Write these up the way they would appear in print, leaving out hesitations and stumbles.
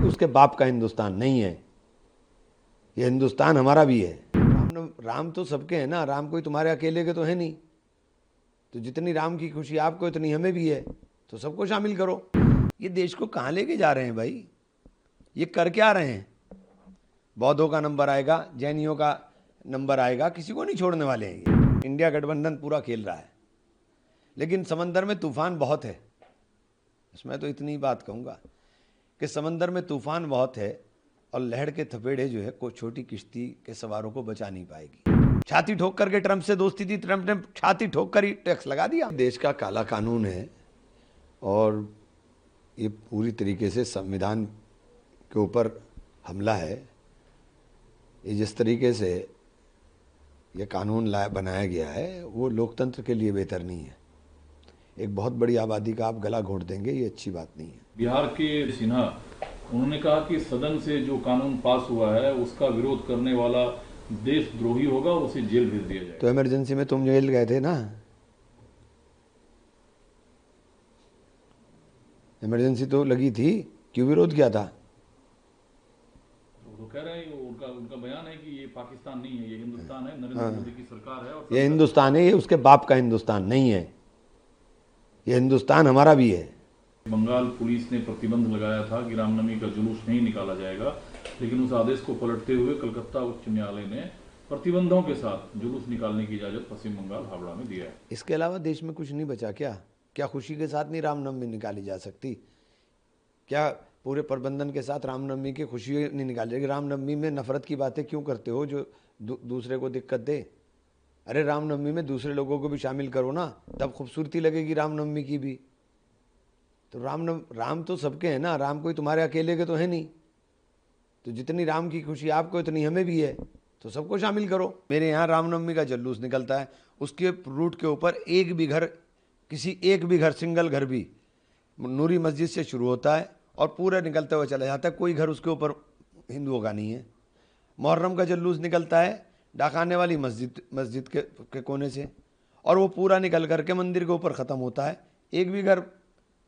उसके बाप का हिंदुस्तान नहीं है, ये हिंदुस्तान हमारा भी है। राम तो सबके हैं ना, राम कोई तुम्हारे अकेले के तो है नहीं। तो जितनी राम की खुशी आपको उतनी हमें भी है, तो सबको शामिल करो। ये देश को कहाँ लेके जा रहे हैं भाई, ये कर क्या रहे हैं? बौद्धों का नंबर आएगा, जैनियों का नंबर आएगा, किसी को नहीं छोड़ने वाले हैं ये। इंडिया गठबंधन पूरा खेल रहा है, लेकिन समंदर में तूफान बहुत है। इसमें तो इतनी बात कहूँगा कि समंदर में तूफान बहुत है और लहर के थपेड़े जो है कोई छोटी किश्ती के सवारों को बचा नहीं पाएगी। छाती ठोक करके ट्रंप से दोस्ती थी, ट्रंप ने छाती ठोक कर ही टैक्स लगा दिया। देश का काला कानून है और ये पूरी तरीके से संविधान के ऊपर हमला है। ये जिस तरीके से ये कानून बनाया गया है वो लोकतंत्र के लिए बेहतर नहीं है। एक बहुत बड़ी आबादी का आप गला घोंट देंगे, ये अच्छी बात नहीं है। बिहार के सिन्हा उन्होंने कहा कि सदन से जो कानून पास हुआ है उसका विरोध करने वाला देशद्रोही होगा, उसे जेल भेज दिया जाएगा। तो इमरजेंसी में तुम जेल गए थे ना, इमरजेंसी तो लगी थी, क्यों विरोध किया था? तो कह रहे हैं उनका बयान है कि ये पाकिस्तान नहीं है, ये हिंदुस्तान है, नरेंद्र मोदी की सरकार है और ये हिंदुस्तान है, ये उसके बाप का हिंदुस्तान नहीं है, ये हिंदुस्तान हमारा भी है। बंगाल पुलिस ने प्रतिबंध लगाया था कि रामनवमी का जुलूस नहीं निकाला जाएगा, लेकिन उस आदेश को पलटते हुए कलकत्ता उच्च न्यायालय ने प्रतिबंधों के साथ जुलूस निकालने की इजाजत पश्चिम बंगाल हावड़ा में दिया है। इसके अलावा देश में कुछ नहीं बचा क्या खुशी के साथ नहीं रामनवमी निकाली जा सकती? क्या पूरे प्रबंधन के साथ रामनवमी की खुशी नहीं निकाली जाएगी? रामनवमी में नफरत की बातें क्यों करते हो जो दूसरे को दिक्कत दे? अरे रामनवमी में दूसरे लोगों को भी शामिल करो ना, तब खूबसूरती लगेगी रामनवमी की भी। तो राम तो सबके हैं ना, राम कोई तुम्हारे अकेले के तो है नहीं। तो जितनी राम की खुशी आपको उतनी हमें भी है, तो सबको शामिल करो। मेरे यहाँ रामनवमी का जुलूस निकलता है, उसके रूट के ऊपर एक भी घर सिंगल घर भी नूरी मस्जिद से शुरू होता है और पूरा निकलते हुए चला जाता है, कोई घर उसके ऊपर हिंदुओं का नहीं है। मुहर्रम का जुलूस निकलता है डाकाने वाली मस्जिद के कोने से और वो पूरा निकल करके मंदिर के ऊपर ख़त्म होता है, एक भी घर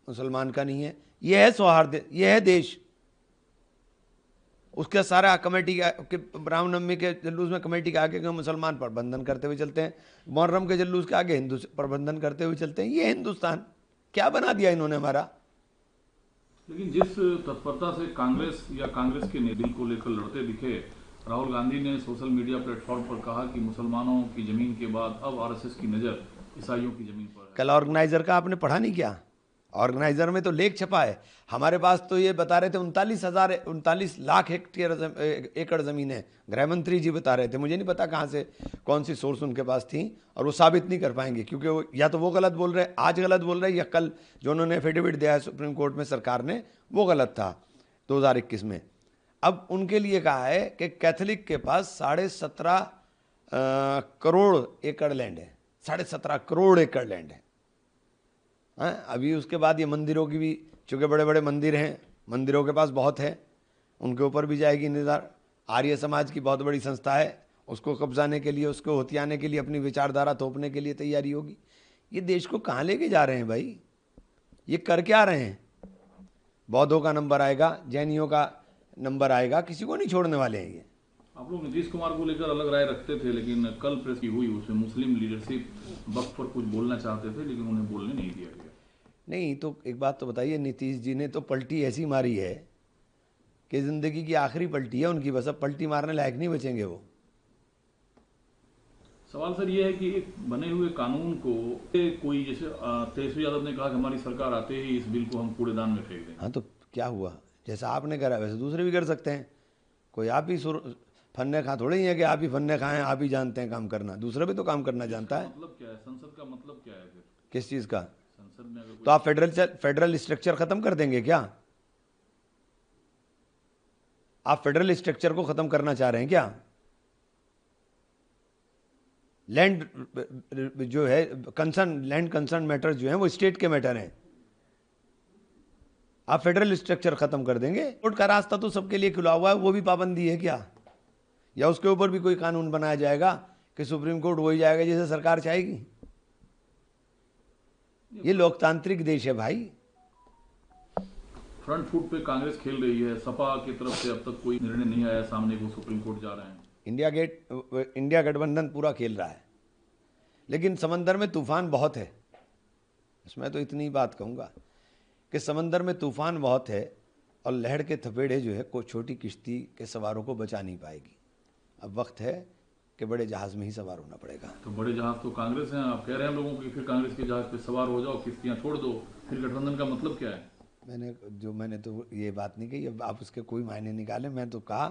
मुसलमान का नहीं है। यह है सौहार्द, यह है देश। उसके सारा कमेटी के रामनवमी के जुलूस में कमेटी के आगे मुसलमान प्रबंधन करते हुए चलते हैं, मुहर्रम के जुलूस के आगे हिंदू प्रबंधन करते हुए चलते हैं। ये हिंदुस्तान क्या बना दिया इन्होंने हमारा। लेकिन जिस तत्परता से कांग्रेस के बिल को लेकर लड़ते दिखे, राहुल गांधी ने सोशल मीडिया प्लेटफॉर्म पर कहा कि मुसलमानों की जमीन के बाद अब आरएसएस की नजर ईसाइयों की जमीन पर है। कल ऑर्गेनाइजर का आपने पढ़ा नहीं क्या? ऑर्गेनाइजर में तो लेख छपा है। हमारे पास तो ये बता रहे थे 39 लाख एकड़ ज़मीन है। गृह मंत्री जी बता रहे थे, मुझे नहीं पता कहाँ से कौन सी सोर्स उनके पास थी, और वो साबित नहीं कर पाएंगे क्योंकि वो या तो वो गलत बोल रहे, आज गलत बोल रहे, या कल जो उन्होंने एफिडेविट दिया है सुप्रीम कोर्ट में सरकार ने वो गलत था 2021 में। अब उनके लिए कहा है कि कैथोलिक के पास 17.5 करोड़ एकड़ लैंड है, 17.5 करोड़ एकड़ लैंड है। अभी उसके बाद ये मंदिरों की भी, चूँकि बड़े बड़े मंदिर हैं, मंदिरों के पास बहुत है, उनके ऊपर भी जाएगी इंतजार। आर्य समाज की बहुत बड़ी संस्था है, उसको कब्जाने के लिए, उसको हथियाने के लिए, अपनी विचारधारा थोपने के लिए तैयारी होगी। ये देश को कहाँ लेके जा रहे हैं भाई, ये कर क्या रहे हैं? बौद्धों का नंबर आएगा, जैनियों का नंबर आएगा, किसी को नहीं छोड़ने वाले हैं ये। आप लोग नीतीश कुमार को लेकर अलग राय रखते थे, लेकिन कल प्रेस की हुई उसमें मुस्लिम लीडरशिप वक्त पर कुछ बोलना चाहते थे लेकिन उन्हें बोलने नहीं दिया गया। नहीं तो एक बात तो बताइए, नीतीश जी ने तो पलटी ऐसी मारी है कि जिंदगी की आखिरी पलटी है उनकी, बस अब पलटी मारने लायक नहीं बचेंगे वो। सवाल सर ये है कि एक बने हुए कानून को कोई, जैसे तेजस्वी यादव ने कहा कि हमारी सरकार आते ही इस बिल को हम कूड़ेदान में फेंक देंगे। हाँ तो क्या हुआ, जैसा आपने करा वैसे दूसरे भी कर सकते हैं। कोई आप ही फन्ने खा थोड़े ही है कि आप ही फन्ने खाएं, आप ही जानते हैं काम करना, दूसरा भी तो काम करना जानता है। मतलब क्या है, संसद का मतलब क्या है फिर? किस चीज़ का? संसद में अगर तो आप फेडरल स्ट्रक्चर खत्म कर देंगे क्या? आप फेडरल स्ट्रक्चर को खत्म करना चाह रहे हैं क्या? लैंड जो है लैंड कंसर्न मैटर जो है वो स्टेट के मैटर हैं। आप फेडरल स्ट्रक्चर खत्म कर देंगे? कोर्ट का रास्ता तो सबके लिए खुला हुआ है, वो भी पाबंदी है क्या? या उसके ऊपर भी कोई कानून बनाया जाएगा कि सुप्रीम कोर्ट वही जाएगा जैसे सरकार चाहेगी? ये लोकतांत्रिक देश है भाई। फ्रंट फुट पे कांग्रेस खेल रही है, सपा की तरफ से अब तक कोई निर्णय नहीं आया सामने, वो सुप्रीम कोर्ट जा रहे हैं। इंडिया गठबंधन पूरा खेल रहा है, लेकिन समंदर में तूफान बहुत है। इसमें तो इतनी बात कहूँगा कि समंदर में तूफान बहुत है और लहर के थपेड़े जो है को छोटी किश्ती के सवारों को बचा नहीं पाएगी। अब वक्त है कि बड़े जहाज में ही सवार होना पड़ेगा। तो बड़े जहाज तो कांग्रेस हैं, आप कह रहे हैं लोगों को कि फिर कांग्रेस के जहाज पे सवार हो जाओ, किश्तियां छोड़ दो, फिर गठबंधन का मतलब क्या है? मैंने तो ये बात नहीं कही, अब आप उसके कोई मायने निकालें। मैं तो कहा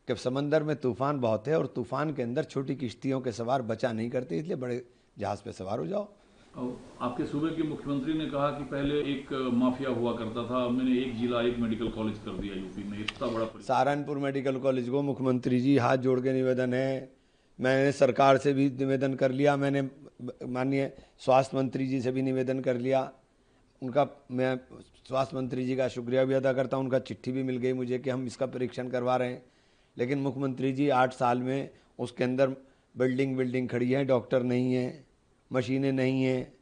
कि समंदर में तूफान बहुत है और तूफान के अंदर छोटी किश्तियों के सवार बचा नहीं करते, इसलिए बड़े जहाज पे सवार हो जाओ। और आपके सूबे के मुख्यमंत्री ने कहा कि पहले एक माफिया हुआ करता था, मैंने एक जिला एक मेडिकल कॉलेज कर दिया यूपी में, इतना बड़ा सहारनपुर मेडिकल कॉलेज को मुख्यमंत्री जी हाथ जोड़ के निवेदन है, मैंने सरकार से भी निवेदन कर लिया, मैंने माननीय स्वास्थ्य मंत्री जी से भी निवेदन कर लिया। उनका मैं स्वास्थ्य मंत्री जी का शुक्रिया भी अदा करता हूँ, उनका चिट्ठी भी मिल गई मुझे कि हम इसका परीक्षण करवा रहे हैं। लेकिन मुख्यमंत्री जी 8 साल में उसके अंदर बिल्डिंग खड़ी है, डॉक्टर नहीं है, मशीनें नहीं हैं,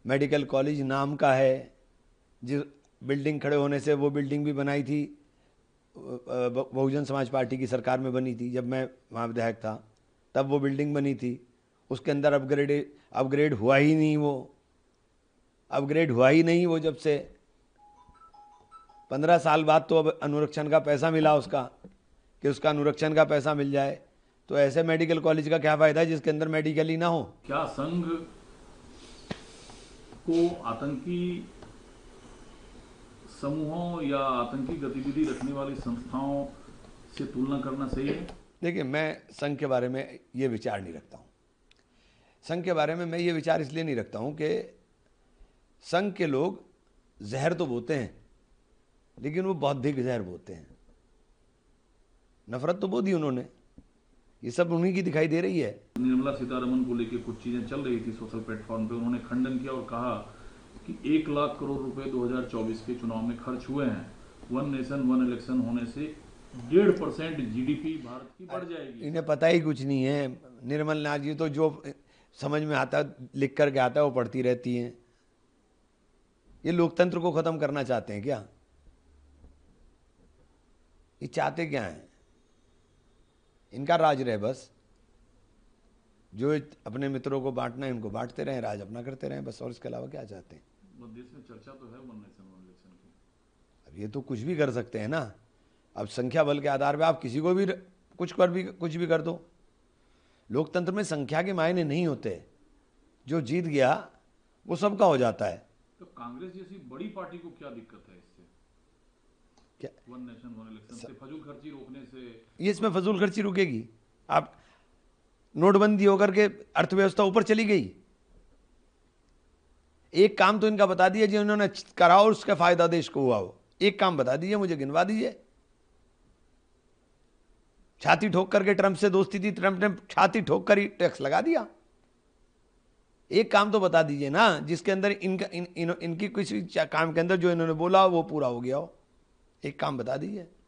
मेडिकल कॉलेज नाम का है। जिस बिल्डिंग खड़े होने से वो बिल्डिंग भी बनाई थी बहुजन समाज पार्टी की सरकार में बनी थी, जब मैं वहाँ विधायक था तब वो बिल्डिंग बनी थी। उसके अंदर अपग्रेड हुआ ही नहीं, वो अपग्रेड हुआ ही नहीं वो जब से 15 साल बाद तो अब अनुरक्षण का पैसा मिला उसका, कि उसका अनुरक्षण का पैसा मिल जाए। तो ऐसे मेडिकल कॉलेज का क्या फायदा है जिसके अंदर मेडिकल ही ना हो? क्या संघ को आतंकी समूहों या आतंकी गतिविधि रखने वाली संस्थाओं से तुलना करना सही है? देखिए, मैं संघ के बारे में ये विचार नहीं रखता हूँ। संघ के बारे में मैं ये विचार इसलिए नहीं रखता हूँ कि संघ के लोग जहर तो बोते हैं, लेकिन वो बौद्धिक जहर बोते हैं। नफरत तो बो दी उन्होंने, ये सब उन्हीं की दिखाई दे रही है। निर्मला सीतारमण को लेकर कुछ चीजें चल रही थी सोशल प्लेटफॉर्म पे, उन्होंने खंडन किया और कहा कि 1 लाख करोड़ रुपए 2024 के चुनाव में खर्च हुए हैं। वन नेशन वन इलेक्शन होने से 1.5% जीडीपी भारत की बढ़ जाएगी। इन्हें पता ही कुछ नहीं है। निर्मल नाथ जी तो जो समझ में आता लिख करके आता है वो पढ़ती रहती हैं। ये लोकतंत्र को खत्म करना चाहते हैं क्या? ये चाहते क्या हैं? इनका राज रहे बस, जो अपने मित्रों को बांटना है उनको बांटते रहें, राज अपना करते रहें बस, और इसके अलावा क्या चाहते हैं? देश में चर्चा तो है वन नेशन वन इलेक्शन की। अब ये तो कुछ भी कर सकते हैं ना। अब संख्या बल के आधार पे आप किसी को भी कुछ भी कर दो। लोकतंत्र में संख्या के मायने नहीं होते, जो जीत गया वो सबका हो जाता है। तो कांग्रेस जैसी बड़ी पार्टी को क्या दिक्कत है इससे? क्या वन नेशन वन इलेक्शन से, फजूल खर्ची रोकने से? ये इसमें फजूल खर्ची रुकेगी? आप नोटबंदी होकर के अर्थव्यवस्था ऊपर चली गई। एक काम तो इनका बता दिए जो इन्होंने करा और उसका फायदा देश को हुआ हो। एक काम बता दीजिए, मुझे गिनवा दीजिए। छाती ठोक करके ट्रंप से दोस्ती थी, ट्रंप ने छाती ठोक कर ही टैक्स लगा दिया। एक काम तो बता दीजिए ना जिसके अंदर इनकी किसी काम के अंदर जो इन्होंने बोला वो पूरा हो गया हो। एक काम बता दीजिए।